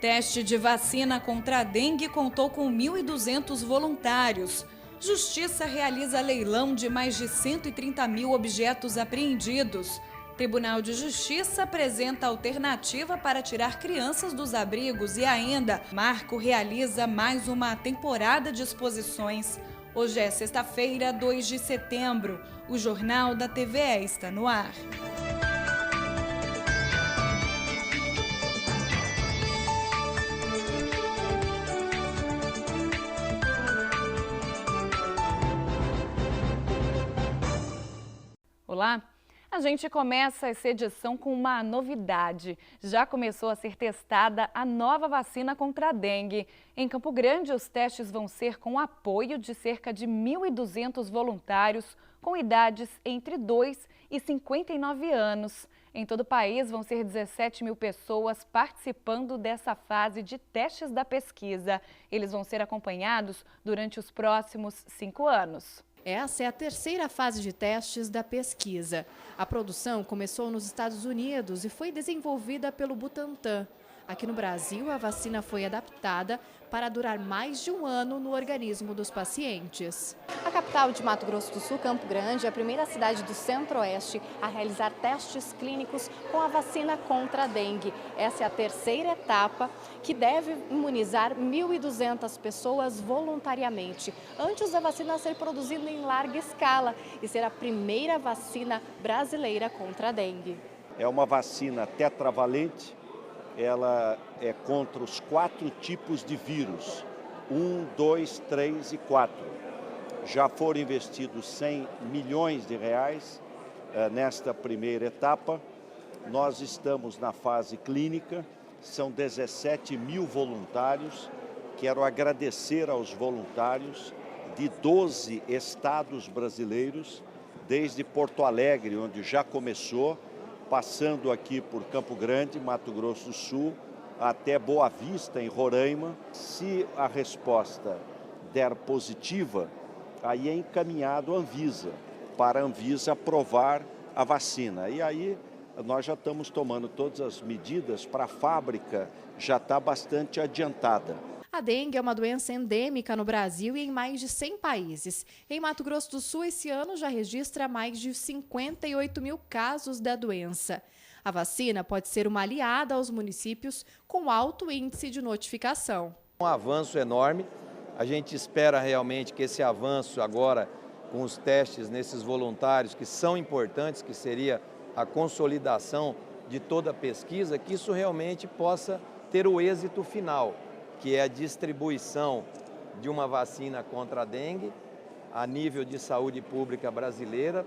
Teste de vacina contra a dengue contou com 1.200 voluntários. Justiça realiza leilão de mais de 130 mil objetos apreendidos. Tribunal de Justiça apresenta alternativa para tirar crianças dos abrigos e ainda Marco realiza mais uma temporada de exposições. Hoje é sexta-feira, 2 de setembro. O Jornal da TVE está no ar. Olá! A gente começa essa edição com uma novidade. Já começou a ser testada a nova vacina contra a dengue. Em Campo Grande, os testes vão ser com apoio de cerca de 1.200 voluntários com idades entre 2 e 59 anos. Em todo o país, vão ser 17 mil pessoas participando dessa fase de testes da pesquisa. Eles vão ser acompanhados durante os próximos 5 anos. Essa é a terceira fase de testes da pesquisa. A produção começou nos Estados Unidos e foi desenvolvida pelo Butantan. Aqui no Brasil, a vacina foi adaptada para durar mais de um ano no organismo dos pacientes. A capital de Mato Grosso do Sul, Campo Grande, é a primeira cidade do Centro-Oeste a realizar testes clínicos com a vacina contra a dengue. Essa é a terceira etapa que deve imunizar 1.200 pessoas voluntariamente, antes da vacina ser produzida em larga escala e ser a primeira vacina brasileira contra a dengue. É uma vacina tetravalente. Ela é contra os 4 tipos de vírus, 1, 2, 3 e 4. Já foram investidos 100 milhões de reais nesta primeira etapa. Nós estamos na fase clínica, são 17 mil voluntários. Quero agradecer aos voluntários de 12 estados brasileiros, desde Porto Alegre, onde já começou, passando aqui por Campo Grande, Mato Grosso do Sul, até Boa Vista, em Roraima. Se a resposta der positiva, aí é encaminhado à Anvisa, para a Anvisa aprovar a vacina. E aí nós já estamos tomando todas as medidas para a fábrica já estar bastante adiantada. A dengue é uma doença endêmica no Brasil e em mais de 100 países. Em Mato Grosso do Sul, esse ano já registra mais de 58 mil casos da doença. A vacina pode ser uma aliada aos municípios com alto índice de notificação. Um avanço enorme. A gente espera realmente que esse avanço agora, com os testes nesses voluntários, que são importantes, que seria a consolidação de toda a pesquisa, que isso realmente possa ter o êxito final, que é a distribuição de uma vacina contra a dengue a nível de saúde pública brasileira,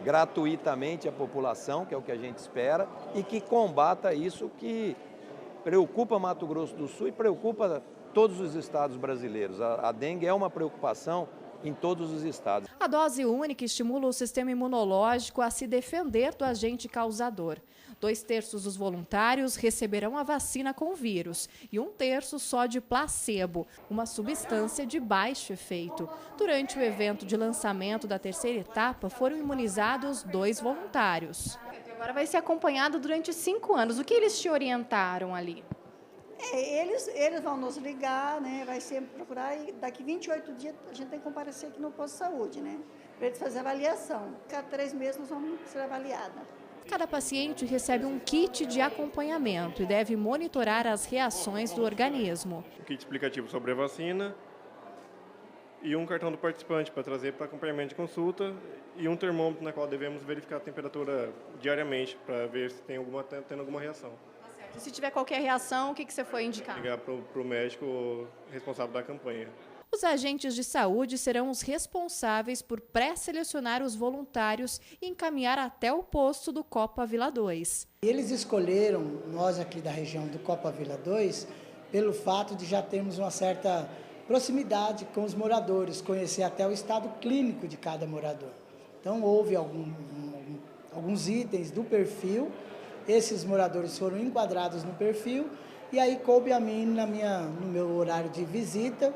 gratuitamente à população, que é o que a gente espera, e que combata isso que preocupa Mato Grosso do Sul e preocupa todos os estados brasileiros. A dengue é uma preocupação em todos os estados. A dose única estimula o sistema imunológico a se defender do agente causador. 2/3 dos voluntários receberão a vacina com vírus e 1/3 só de placebo, uma substância de baixo efeito. Durante o evento de lançamento da terceira etapa, foram imunizados 2 voluntários. Agora vai ser acompanhado durante 5 anos. O que eles te orientaram ali? Eles vão nos ligar, né? Vai sempre procurar e daqui 28 dias a gente tem que comparecer aqui no posto de saúde, né? Para eles fazerem avaliação. Cada 3 meses nós vamos ser avaliados. Cada paciente recebe um kit de acompanhamento e deve monitorar as reações do organismo. Um kit explicativo sobre a vacina e um cartão do participante para trazer para acompanhamento de consulta e um termômetro na qual devemos verificar a temperatura diariamente para ver se tem tendo alguma reação. E se tiver qualquer reação, o que você foi indicar? Ligar para o médico responsável da campanha. Os agentes de saúde serão os responsáveis por pré-selecionar os voluntários e encaminhar até o posto do Copa Vila 2. Eles escolheram, nós aqui da região do Copa Vila 2, pelo fato de já termos uma certa proximidade com os moradores, conhecer até o estado clínico de cada morador. Então houve alguns itens do perfil, esses moradores foram enquadrados no perfil e aí coube a mim, no meu horário de visita,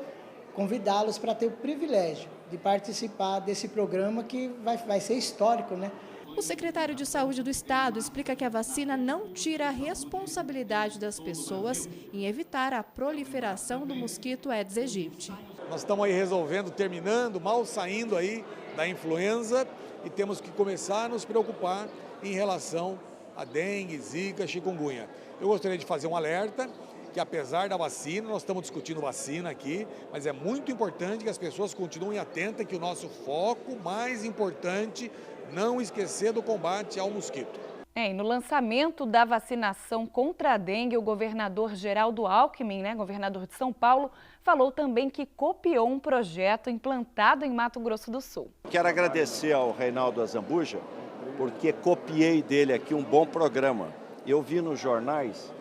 convidá-los para ter o privilégio de participar desse programa que vai ser histórico, né? O secretário de Saúde do Estado explica que a vacina não tira a responsabilidade das pessoas em evitar a proliferação do mosquito Aedes aegypti. Nós estamos aí resolvendo, terminando, mal saindo aí da influenza e temos que começar a nos preocupar em relação a dengue, zika, chikungunya. Eu gostaria de fazer um alerta que apesar da vacina, nós estamos discutindo vacina aqui, mas é muito importante que as pessoas continuem atentas, que o nosso foco mais importante não esquecer do combate ao mosquito. E no lançamento da vacinação contra a dengue, o governador Geraldo Alckmin, governador de São Paulo, falou também que copiou um projeto implantado em Mato Grosso do Sul. Quero agradecer ao Reinaldo Azambuja, porque copiei dele aqui um bom programa. Eu vi nos jornais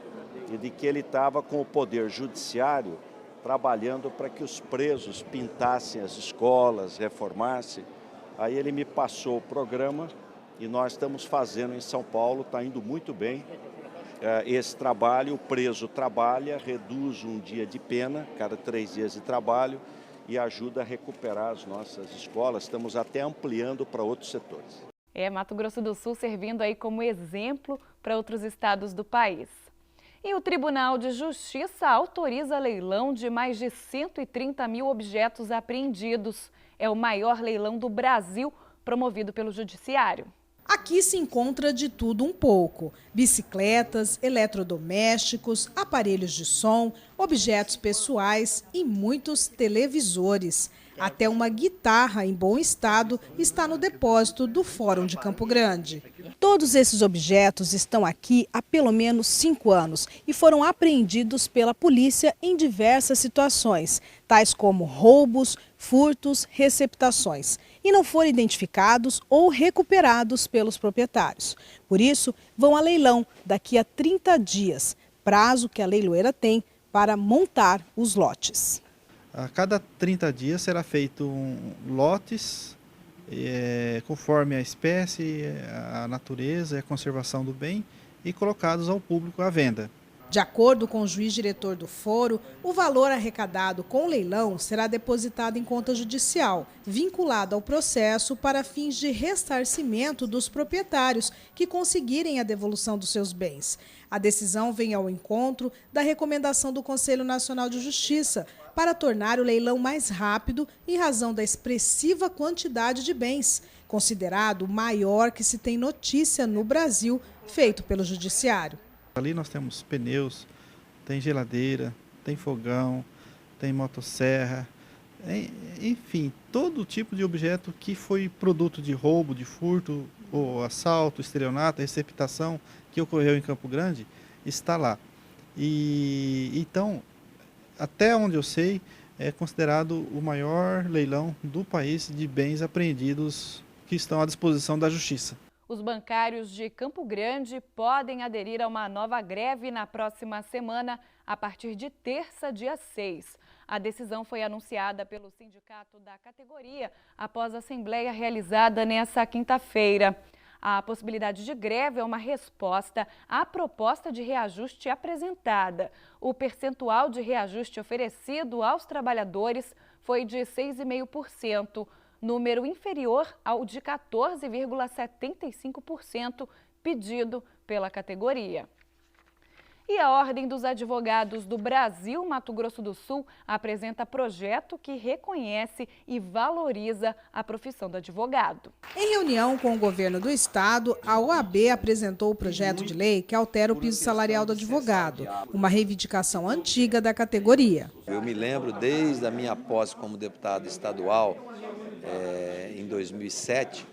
de que ele estava com o Poder Judiciário trabalhando para que os presos pintassem as escolas, reformassem. Aí ele me passou o programa e nós estamos fazendo em São Paulo, está indo muito bem. Esse trabalho, o preso trabalha, reduz um dia de pena, cada 3 dias de trabalho e ajuda a recuperar as nossas escolas. Estamos até ampliando para outros setores. Mato Grosso do Sul servindo aí como exemplo para outros estados do país. E o Tribunal de Justiça autoriza leilão de mais de 130 mil objetos apreendidos. É o maior leilão do Brasil, promovido pelo Judiciário. Aqui se encontra de tudo um pouco: bicicletas, eletrodomésticos, aparelhos de som, objetos pessoais e muitos televisores. Até uma guitarra em bom estado está no depósito do Fórum de Campo Grande. Todos esses objetos estão aqui há pelo menos 5 anos e foram apreendidos pela polícia em diversas situações, tais como roubos, furtos, receptações, e não foram identificados ou recuperados pelos proprietários. Por isso, vão a leilão daqui a 30 dias, prazo que a leiloeira tem para montar os lotes. A cada 30 dias será feito lotes, conforme a espécie, a natureza e a conservação do bem, e colocados ao público à venda. De acordo com o juiz diretor do foro, o valor arrecadado com o leilão será depositado em conta judicial, vinculado ao processo para fins de ressarcimento dos proprietários que conseguirem a devolução dos seus bens. A decisão vem ao encontro da recomendação do Conselho Nacional de Justiça para tornar o leilão mais rápido em razão da expressiva quantidade de bens, considerado o maior que se tem notícia no Brasil, feito pelo Judiciário. Ali nós temos pneus, tem geladeira, tem fogão, tem motosserra, enfim, todo tipo de objeto que foi produto de roubo, de furto, ou assalto, estelionato, receptação que ocorreu em Campo Grande, está lá. E então, até onde eu sei, é considerado o maior leilão do país de bens apreendidos que estão à disposição da Justiça. Os bancários de Campo Grande podem aderir a uma nova greve na próxima semana, a partir de terça, dia 6. A decisão foi anunciada pelo sindicato da categoria após a assembleia realizada nesta quinta-feira. A possibilidade de greve é uma resposta à proposta de reajuste apresentada. O percentual de reajuste oferecido aos trabalhadores foi de 6,5%. Número inferior ao de 14,75% pedido pela categoria. E a Ordem dos Advogados do Brasil, Mato Grosso do Sul, apresenta projeto que reconhece e valoriza a profissão do advogado. Em reunião com o governo do estado, a OAB apresentou o projeto de lei que altera o piso salarial do advogado, uma reivindicação antiga da categoria. Eu me lembro desde a minha posse como deputado estadual, em 2007,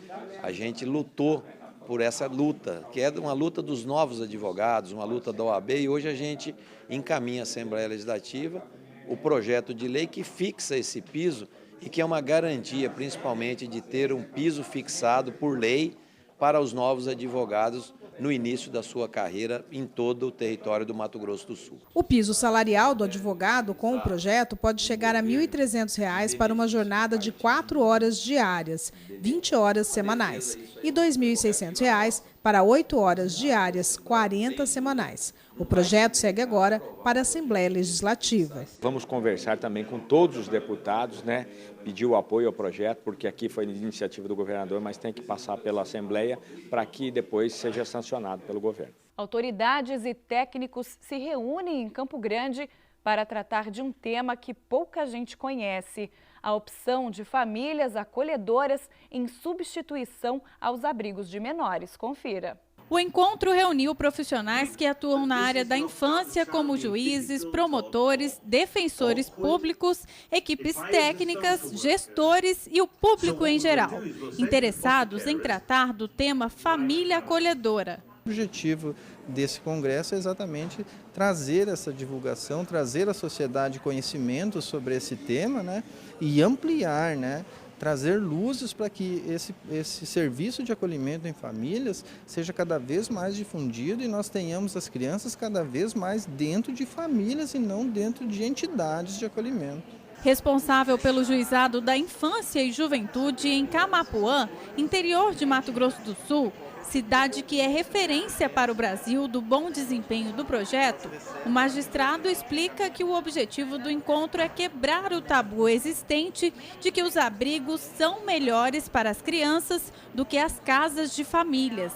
a gente lutou por essa luta, que é uma luta dos novos advogados, uma luta da OAB, e hoje a gente encaminha à Assembleia Legislativa o projeto de lei que fixa esse piso e que é uma garantia, principalmente, de ter um piso fixado por lei para os novos advogados no início da sua carreira em todo o território do Mato Grosso do Sul. O piso salarial do advogado com o projeto pode chegar a R$ 1.300 para uma jornada de 4 horas diárias, 20 horas semanais, e R$ 2.600 para 8 horas diárias, 40 semanais. O projeto segue agora para a Assembleia Legislativa. Vamos conversar também com todos os deputados, né? Pedir o apoio ao projeto, porque aqui foi iniciativa do governador, mas tem que passar pela Assembleia para que depois seja sancionado pelo governo. Autoridades e técnicos se reúnem em Campo Grande para tratar de um tema que pouca gente conhece: a opção de famílias acolhedoras em substituição aos abrigos de menores. Confira. O encontro reuniu profissionais que atuam na área da infância, como juízes, promotores, defensores públicos, equipes técnicas, gestores e o público em geral, interessados em tratar do tema família acolhedora. O objetivo desse congresso é exatamente trazer essa divulgação, trazer à sociedade conhecimento sobre esse tema, né, e ampliar, né, trazer luzes para que esse serviço de acolhimento em famílias seja cada vez mais difundido e nós tenhamos as crianças cada vez mais dentro de famílias e não dentro de entidades de acolhimento. Responsável pelo Juizado da Infância e Juventude em Camapuã, interior de Mato Grosso do Sul, cidade que é referência para o Brasil do bom desempenho do projeto, o magistrado explica que o objetivo do encontro é quebrar o tabu existente de que os abrigos são melhores para as crianças do que as casas de famílias.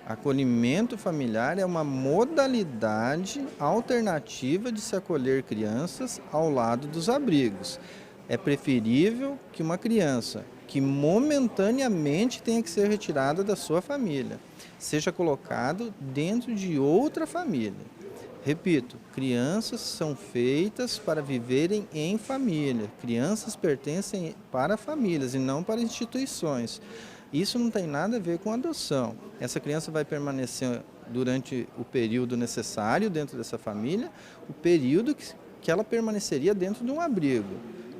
Acolhimento familiar é uma modalidade alternativa de se acolher crianças ao lado dos abrigos. É preferível que uma criança que momentaneamente tenha que ser retirada da sua família seja colocado dentro de outra família. Repito, crianças são feitas para viverem em família. Crianças pertencem para famílias e não para instituições. Isso não tem nada a ver com adoção. Essa criança vai permanecer durante o período necessário dentro dessa família, o período que ela permaneceria dentro de um abrigo,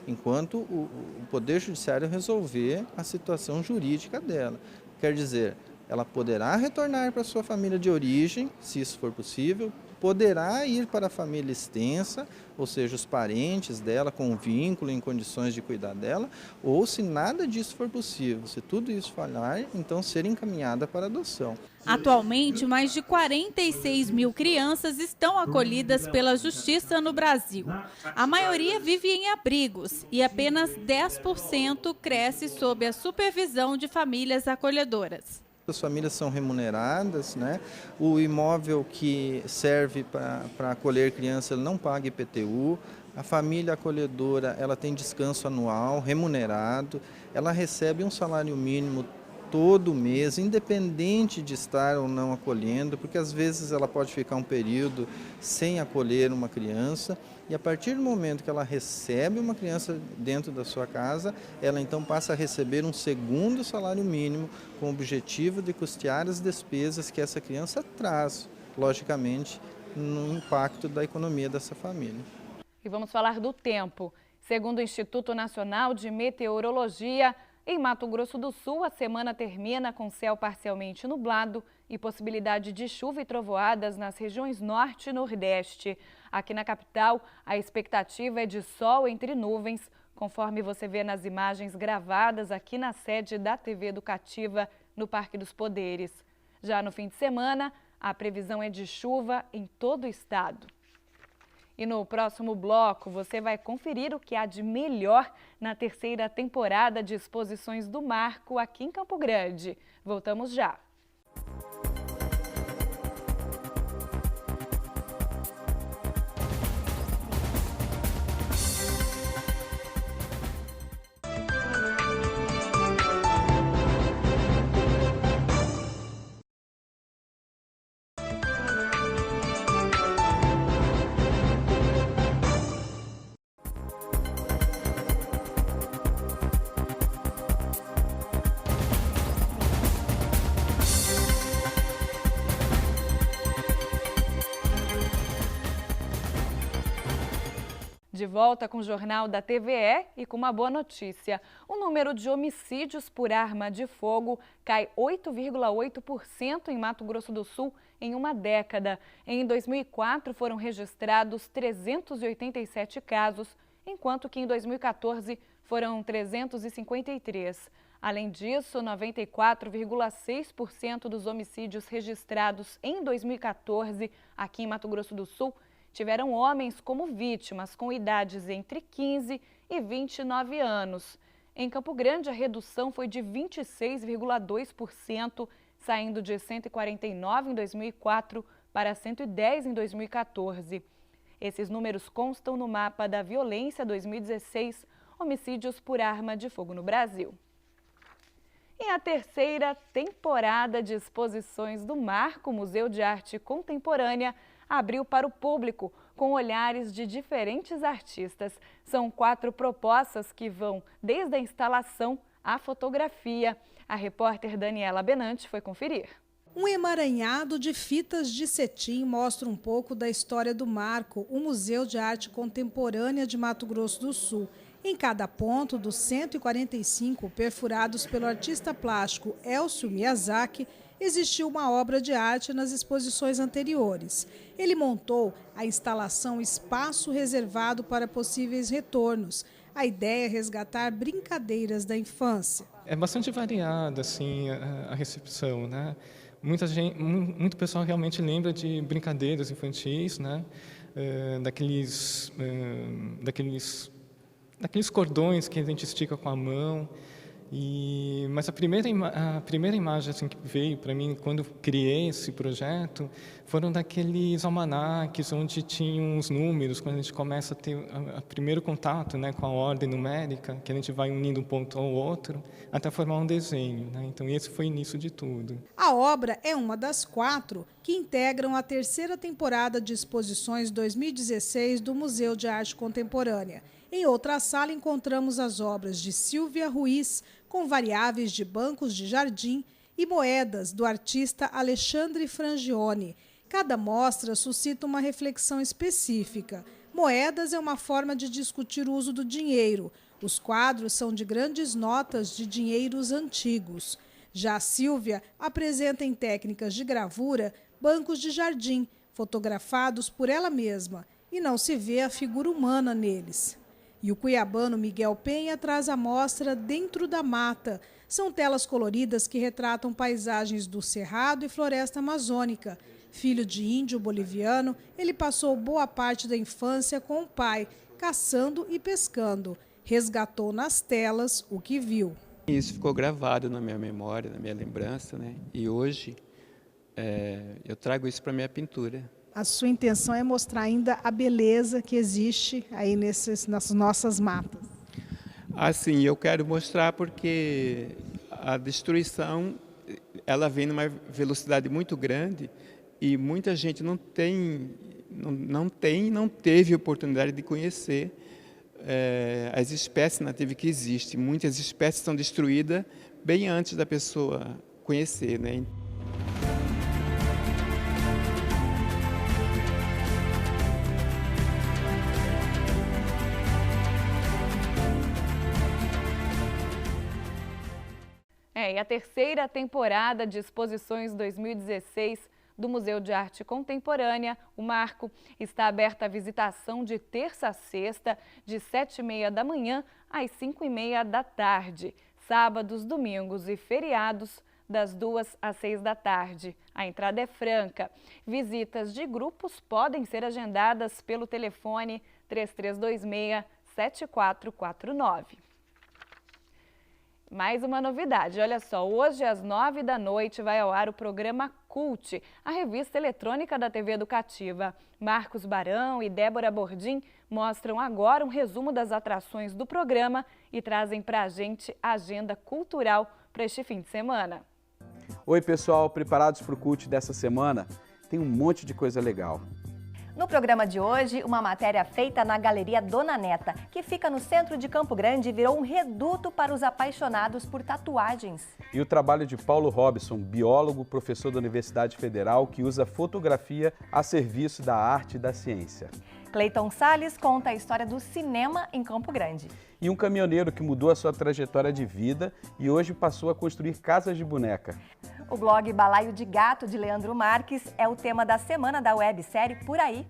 enquanto o Poder Judiciário resolver a situação jurídica dela. Quer dizer, ela poderá retornar para a sua família de origem, se isso for possível, poderá ir para a família extensa, ou seja, os parentes dela com vínculo em condições de cuidar dela, ou se nada disso for possível, se tudo isso falhar, então ser encaminhada para adoção. Atualmente, mais de 46 mil crianças estão acolhidas pela Justiça no Brasil. A maioria vive em abrigos e apenas 10% cresce sob a supervisão de famílias acolhedoras. As famílias são remuneradas, né? O imóvel que serve para acolher criança não paga IPTU, a família acolhedora ela tem descanso anual remunerado, ela recebe um salário mínimo todo mês, independente de estar ou não acolhendo, porque às vezes ela pode ficar um período sem acolher uma criança, e a partir do momento que ela recebe uma criança dentro da sua casa, ela então passa a receber um segundo salário mínimo com o objetivo de custear as despesas que essa criança traz, logicamente, no impacto da economia dessa família. E vamos falar do tempo. Segundo o Instituto Nacional de Meteorologia, em Mato Grosso do Sul, a semana termina com céu parcialmente nublado e possibilidade de chuva e trovoadas nas regiões norte e nordeste. Aqui na capital, a expectativa é de sol entre nuvens, conforme você vê nas imagens gravadas aqui na sede da TV Educativa, no Parque dos Poderes. Já no fim de semana, a previsão é de chuva em todo o estado. E no próximo bloco, você vai conferir o que há de melhor na terceira temporada de Exposições do Marco aqui em Campo Grande. Voltamos já. De volta com o Jornal da TVE e com uma boa notícia. O número de homicídios por arma de fogo cai 8,8% em Mato Grosso do Sul em uma década. Em 2004 foram registrados 387 casos, enquanto que em 2014 foram 353. Além disso, 94,6% dos homicídios registrados em 2014 aqui em Mato Grosso do Sul tiveram homens como vítimas com idades entre 15 e 29 anos. Em Campo Grande, a redução foi de 26,2%, saindo de 149 em 2004 para 110 em 2014. Esses números constam no mapa da violência 2016, homicídios por arma de fogo no Brasil. E a terceira temporada de exposições do Marco Museu de Arte Contemporânea abriu para o público, com olhares de diferentes artistas. São 4 propostas que vão desde a instalação à fotografia. A repórter Daniela Benante foi conferir. Um emaranhado de fitas de cetim mostra um pouco da história do Marco, o Museu de Arte Contemporânea de Mato Grosso do Sul. Em cada ponto dos 145 perfurados pelo artista plástico Elcio Miyazaki, existiu uma obra de arte nas exposições anteriores. Ele montou a instalação Espaço Reservado para Possíveis Retornos. A ideia é resgatar brincadeiras da infância. É bastante variada assim, a recepção, né? Muito pessoal realmente lembra de brincadeiras infantis, né? Daqueles cordões que a gente estica com a mão. Mas a primeira imagem assim, que veio para mim quando eu criei esse projeto foram daqueles almanaques onde tinham os números, quando a gente começa a ter o primeiro contato, né, com a ordem numérica, que a gente vai unindo um ponto ao outro até formar um desenho, né? Então esse foi o início de tudo. A obra é uma das 4 que integram a terceira temporada de exposições 2016 do Museu de Arte Contemporânea. Em outra sala encontramos as obras de Silvia Ruiz, com variáveis de bancos de jardim, e moedas do artista Alexandre Frangione. Cada mostra suscita uma reflexão específica. Moedas é uma forma de discutir o uso do dinheiro. Os quadros são de grandes notas de dinheiros antigos. Já a Silvia apresenta em técnicas de gravura bancos de jardim, fotografados por ela mesma, e não se vê a figura humana neles. E o cuiabano Miguel Penha traz a mostra Dentro da Mata. São telas coloridas que retratam paisagens do Cerrado e floresta amazônica. Filho de índio boliviano, ele passou boa parte da infância com o pai, caçando e pescando. Resgatou nas telas o que viu. Isso ficou gravado na minha memória, na minha lembrança, né? E hoje eu trago isso para a minha pintura. A sua intenção é mostrar ainda a beleza que existe aí nas nossas matas. Assim, eu quero mostrar porque a destruição ela vem numa velocidade muito grande e muita gente não teve oportunidade de conhecer as espécies nativas que existem. Muitas espécies são destruídas bem antes da pessoa conhecer, né? E a terceira temporada de exposições 2016 do Museu de Arte Contemporânea, o Marco, está aberta à visitação de terça a sexta, de 7h30 da manhã às 5h30 da tarde. Sábados, domingos e feriados, das 2 às 6 da tarde. A entrada é franca. Visitas de grupos podem ser agendadas pelo telefone 3326-7449. Mais uma novidade, olha só, hoje às 9 da noite vai ao ar o programa Cult, a revista eletrônica da TV Educativa. Marcos Barão e Débora Bordim mostram agora um resumo das atrações do programa e trazem pra gente a agenda cultural para este fim de semana. Oi pessoal, preparados para o Cult dessa semana? Tem um monte de coisa legal. No programa de hoje, uma matéria feita na Galeria Dona Neta, que fica no centro de Campo Grande e virou um reduto para os apaixonados por tatuagens. E o trabalho de Paulo Robson, biólogo, professor da Universidade Federal, que usa fotografia a serviço da arte e da ciência. Cleiton Salles conta a história do cinema em Campo Grande. E um caminhoneiro que mudou a sua trajetória de vida e hoje passou a construir casas de boneca. O blog Balaio de Gato, de Leandro Marques, é o tema da semana da websérie Por Aí.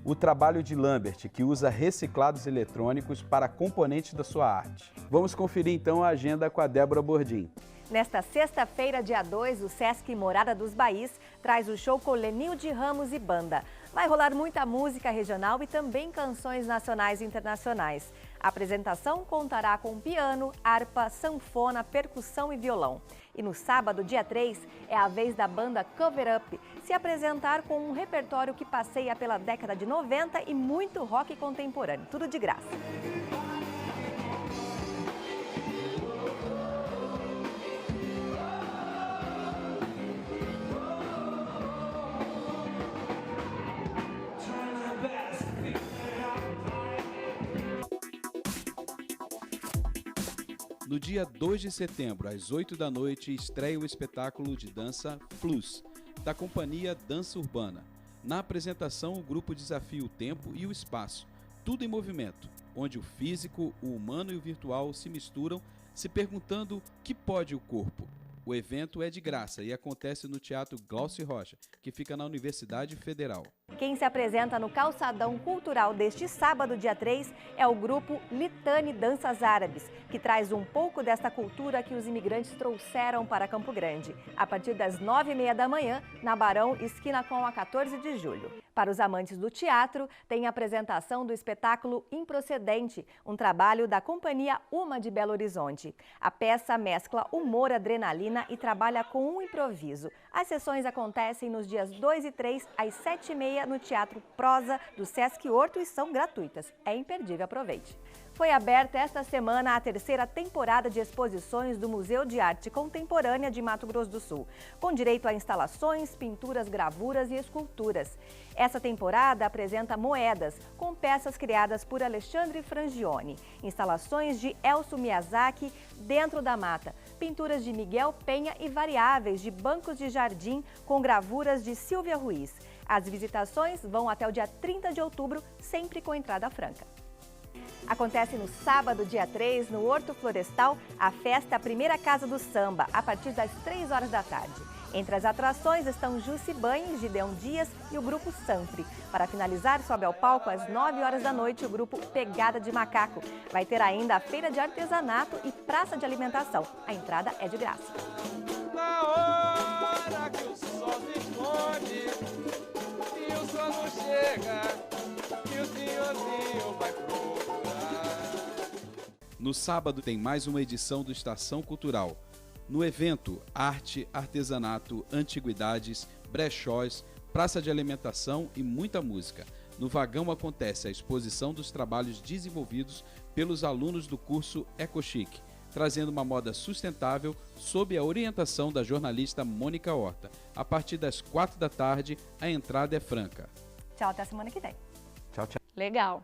o trabalho de Lambert, que usa reciclados eletrônicos para componentes da sua arte. Vamos conferir então a agenda com a Débora Bordim. Nesta sexta-feira, dia 2, o Sesc Morada dos Baís traz o show com Lenilde Ramos e Banda. Vai rolar muita música regional e também canções nacionais e internacionais. A apresentação contará com piano, harpa, sanfona, percussão e violão. E no sábado, dia 3, é a vez da banda Cover Up se apresentar com um repertório que passeia pela década de 90 e muito rock contemporâneo, tudo de graça. No dia 2 de setembro, às 8 da noite, estreia o espetáculo de dança Plus, da companhia Dança Urbana. Na apresentação, o grupo desafia o tempo e o espaço, tudo em movimento, onde o físico, o humano e o virtual se misturam, se perguntando o que pode o corpo. O evento é de graça e acontece no Teatro Glaucio Rocha, que fica na Universidade Federal. Quem se apresenta no Calçadão Cultural deste sábado, dia 3, é o grupo Litani Danças Árabes, que traz um pouco desta cultura que os imigrantes trouxeram para Campo Grande, a partir das 9h30 da manhã, na Barão, esquina com a 14 de julho. Para os amantes do teatro, tem a apresentação do espetáculo Improcedente, um trabalho da Companhia Uma de Belo Horizonte. A peça mescla humor, adrenalina e trabalha com um improviso. As sessões acontecem nos dias 2 e 3, às 7h30, no Teatro Prosa do Sesc Horto e são gratuitas. É imperdível, aproveite. Foi aberta esta semana a terceira temporada de exposições do Museu de Arte Contemporânea de Mato Grosso do Sul, com direito a instalações, pinturas, gravuras e esculturas. Essa temporada apresenta moedas, com peças criadas por Alexandre Frangione, instalações de Elcio Miyazaki dentro da mata, pinturas de Miguel Penha e variáveis de bancos de jardim com gravuras de Silvia Ruiz. As visitações vão até o dia 30 de outubro, sempre com entrada franca. Acontece no sábado, dia 3, no Horto Florestal, a festa Primeira Casa do Samba, a partir das 3 horas da tarde. Entre as atrações estão Jussi Banhes, Gideon Dias e o grupo Sanfre. Para finalizar, sobe ao palco às 9 horas da noite o grupo Pegada de Macaco. Vai ter ainda a feira de artesanato e praça de alimentação. A entrada é de graça. Na hora que o sol se esconde e o sol não chega, que o senhorzinho vai procurar. No sábado tem mais uma edição do Estação Cultural. No evento, arte, artesanato, antiguidades, brechós, praça de alimentação e muita música. No vagão acontece a exposição dos trabalhos desenvolvidos pelos alunos do curso EcoChic, trazendo uma moda sustentável sob a orientação da jornalista Mônica Horta. A partir das 4 da tarde, a entrada é franca. Tchau, até a semana que vem. Tchau, tchau. Legal.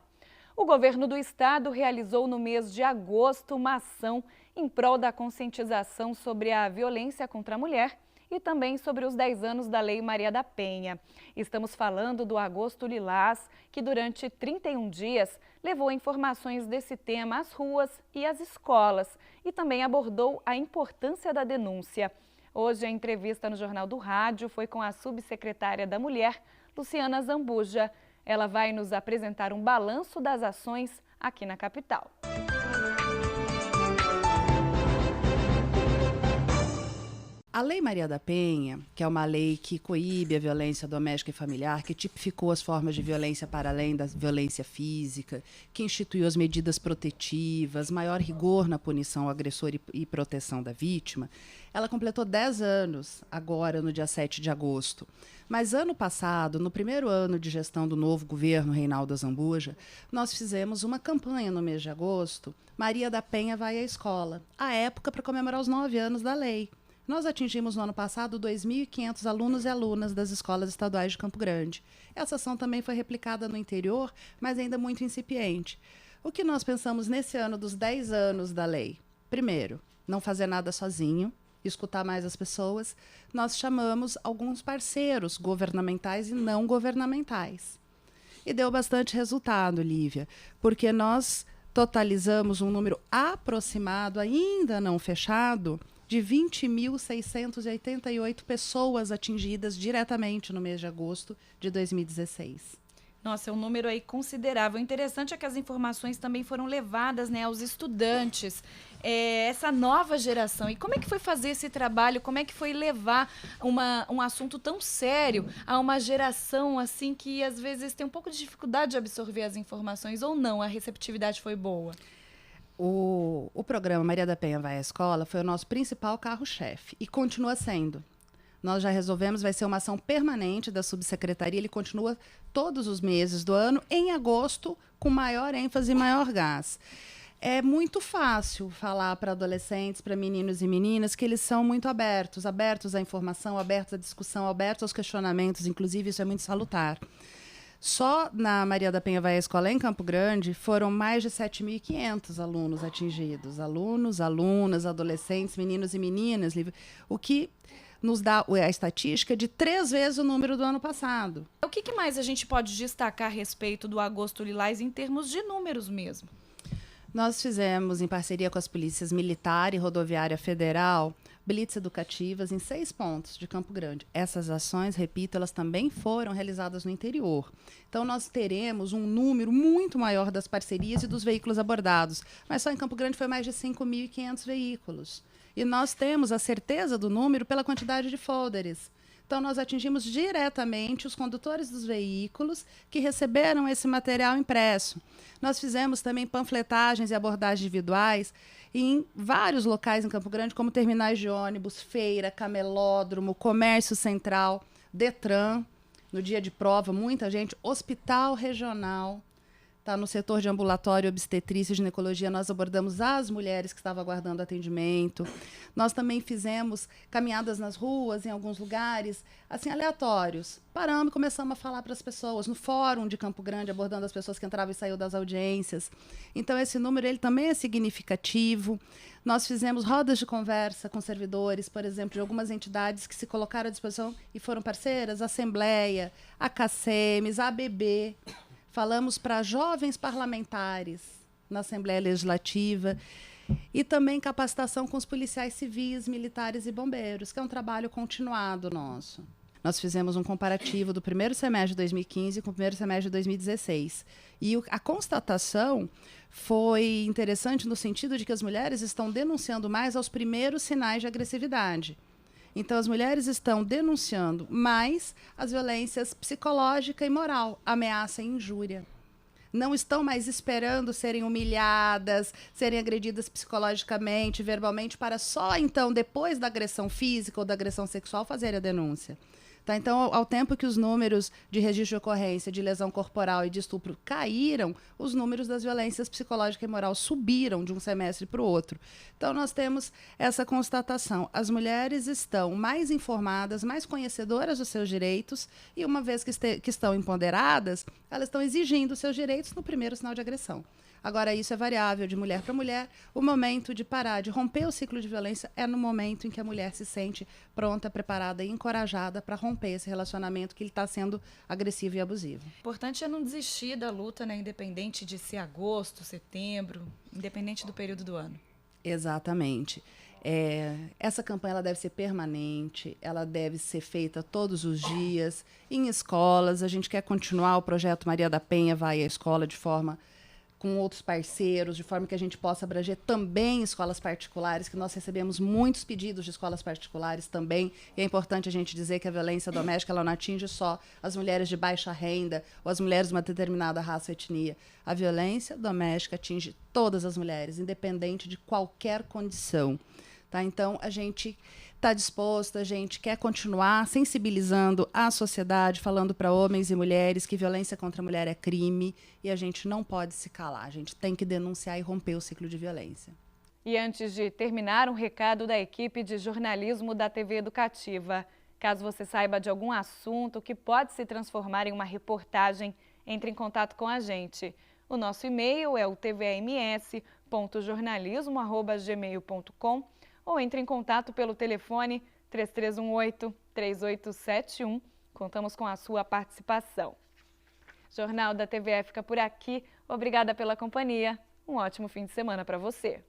O governo do estado realizou no mês de agosto uma ação em prol da conscientização sobre a violência contra a mulher e também sobre os 10 anos da Lei Maria da Penha. Estamos falando do Agosto Lilás, que durante 31 dias levou informações desse tema às ruas e às escolas e também abordou a importância da denúncia. Hoje a entrevista no Jornal do Rádio foi com a subsecretária da Mulher, Luciana Zambuja. Ela vai nos apresentar um balanço das ações aqui na capital. A Lei Maria da Penha, que é uma lei que coíbe a violência doméstica e familiar, que tipificou as formas de violência para além da violência física, que instituiu as medidas protetivas, maior rigor na punição ao agressor e proteção da vítima, ela completou 10 anos agora, no dia 7 de agosto. Mas ano passado, no primeiro ano de gestão do novo governo Reinaldo Zambuja, nós fizemos uma campanha no mês de agosto, Maria da Penha vai à escola, à época para comemorar os 9 anos da lei. Nós atingimos no ano passado 2.500 alunos e alunas das escolas estaduais de Campo Grande. Essa ação também foi replicada no interior, mas ainda muito incipiente. O que nós pensamos nesse ano dos 10 anos da lei? Primeiro, não fazer nada sozinho, escutar mais as pessoas. Nós chamamos alguns parceiros governamentais e não governamentais. E deu bastante resultado, Lívia, porque nós totalizamos um número aproximado, ainda não fechado, de 20.688 pessoas atingidas diretamente no mês de agosto de 2016. Nossa, é um número aí considerável. O interessante é que as informações também foram levadas, né, aos estudantes, essa nova geração. E como é que foi fazer esse trabalho? Como é que foi levar um assunto tão sério a uma geração assim que às vezes tem um pouco de dificuldade de absorver as informações ou não? A receptividade foi boa? O programa Maria da Penha Vai à Escola foi o nosso principal carro-chefe e continua sendo. Nós já resolvemos, vai ser uma ação permanente da subsecretaria, ele continua todos os meses do ano, em agosto, com maior ênfase e maior gás. É muito fácil falar para adolescentes, para meninos e meninas, que eles são muito abertos à informação, abertos à discussão, abertos aos questionamentos, inclusive isso é muito salutar. Só na Maria da Penha Vai à Escola em Campo Grande foram mais de 7.500 alunos atingidos. Alunos, alunas, adolescentes, meninos e meninas, o que nos dá a estatística de 3 vezes o número do ano passado. O que mais a gente pode destacar a respeito do Agosto Lilás em termos de números mesmo? Nós fizemos, em parceria com as polícias militar e rodoviária federal, blitz educativas em 6 pontos de Campo Grande. Essas ações, repito, elas também foram realizadas no interior. Então, nós teremos um número muito maior das parcerias e dos veículos abordados. Mas só em Campo Grande foi mais de 5.500 veículos. E nós temos a certeza do número pela quantidade de folders. Então, nós atingimos diretamente os condutores dos veículos que receberam esse material impresso. Nós fizemos também panfletagens e abordagens individuais em vários locais em Campo Grande, como terminais de ônibus, feira, camelódromo, comércio central, Detran, no dia de prova, muita gente, hospital regional. Tá, no setor de ambulatório, obstetrícia e ginecologia, nós abordamos as mulheres que estavam aguardando atendimento. Nós também fizemos caminhadas nas ruas, em alguns lugares, assim, aleatórios. Paramos e começamos a falar para as pessoas, no fórum de Campo Grande, abordando as pessoas que entravam e saíam das audiências. Então, esse número ele também é significativo. Nós fizemos rodas de conversa com servidores, por exemplo, de algumas entidades que se colocaram à disposição e foram parceiras, a Assembleia, a CACEMES, a ABB. Falamos para jovens parlamentares na Assembleia Legislativa e também capacitação com os policiais civis, militares e bombeiros, que é um trabalho continuado nosso. Nós fizemos um comparativo do primeiro semestre de 2015 com o primeiro semestre de 2016. E a constatação foi interessante no sentido de que as mulheres estão denunciando mais aos primeiros sinais de agressividade. Então, as mulheres estão denunciando mais as violências psicológica e moral, ameaça e injúria. Não estão mais esperando serem humilhadas, serem agredidas psicologicamente, verbalmente, para só, então, depois da agressão física ou da agressão sexual, fazer a denúncia. Tá? Então, ao tempo que os números de registro de ocorrência, de lesão corporal e de estupro caíram, os números das violências psicológica e moral subiram de um semestre para o outro. Então, nós temos essa constatação. As mulheres estão mais informadas, mais conhecedoras dos seus direitos e, uma vez que estão empoderadas, elas estão exigindo os seus direitos no primeiro sinal de agressão. Agora, isso é variável de mulher para mulher. O momento de parar, de romper o ciclo de violência é no momento em que a mulher se sente pronta, preparada e encorajada para romper esse relacionamento que ele está sendo agressivo e abusivo. O importante é não desistir da luta, né? Independente de ser agosto, setembro, independente do período do ano. Exatamente. Essa campanha ela deve ser permanente, ela deve ser feita todos os dias, em escolas. A gente quer continuar o projeto Maria da Penha Vai à Escola de forma com outros parceiros, de forma que a gente possa abranger também escolas particulares, que nós recebemos muitos pedidos de escolas particulares também. E é importante a gente dizer que a violência doméstica ela não atinge só as mulheres de baixa renda ou as mulheres de uma determinada raça ou etnia. A violência doméstica atinge todas as mulheres, independente de qualquer condição. Tá? Então, a gente está disposto, a gente quer continuar sensibilizando a sociedade, falando para homens e mulheres que violência contra a mulher é crime e a gente não pode se calar, a gente tem que denunciar e romper o ciclo de violência. E antes de terminar, um recado da equipe de jornalismo da TV Educativa. Caso você saiba de algum assunto que pode se transformar em uma reportagem, entre em contato com a gente. O nosso e-mail é o tvams.jornalismo@gmail.com ou entre em contato pelo telefone 3318-3871. Contamos com a sua participação. O Jornal da TVE fica por aqui. Obrigada pela companhia. Um ótimo fim de semana para você.